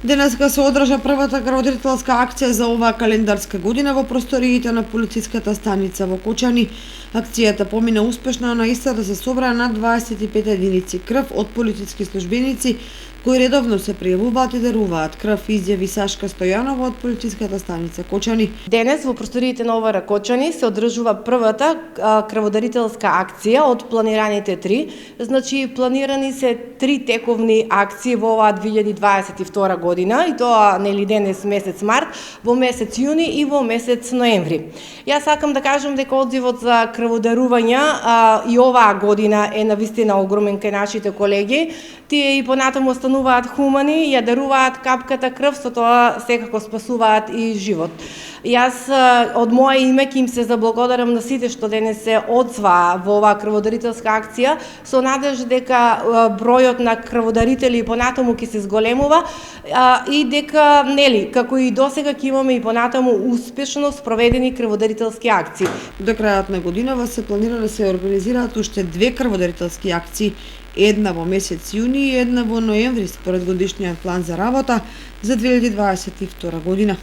Денеска се одржа првата крводарителска акција за оваа календарска година во просториите на полициската станица во Кочани. Акцијата помина успешно, а на истата се собраа над 25 единици крв од полициски службеници кои редовно се пријавуваат и даруваат крв, изјави Сашка Стојанова од полициската станица Кочани. Денес во просториите на ОВР Кочани се одржува првата крводарителска акција од планираните 3. Значи планирани се 3 тековни акции во оваа 2022 година и тоа нели денес месец март, во месец јуни и во месец ноември. Јас сакам да кажам дека одзивот за крводарувања и оваа година е навистина огромен кај нашите колеги. Тие и понатаму остануваат хумани, ја даруваат капката крв, со тоа секако спасуваат и живот. Јас од моје име ќе им се заблагодарам на сите што денес се одзваа во оваа крводарителска акција, со надеж дека бројот на крводарители понатаму ќе се зголемува и дека нели како и досега ќе имаме и понатаму успешно спроведени крводарителски акции. До крајот на годинава се планира да се организираат уште 2 крводарителски акции, една во месец јуни и една во ноември според годишниот план за работа за 2022 година.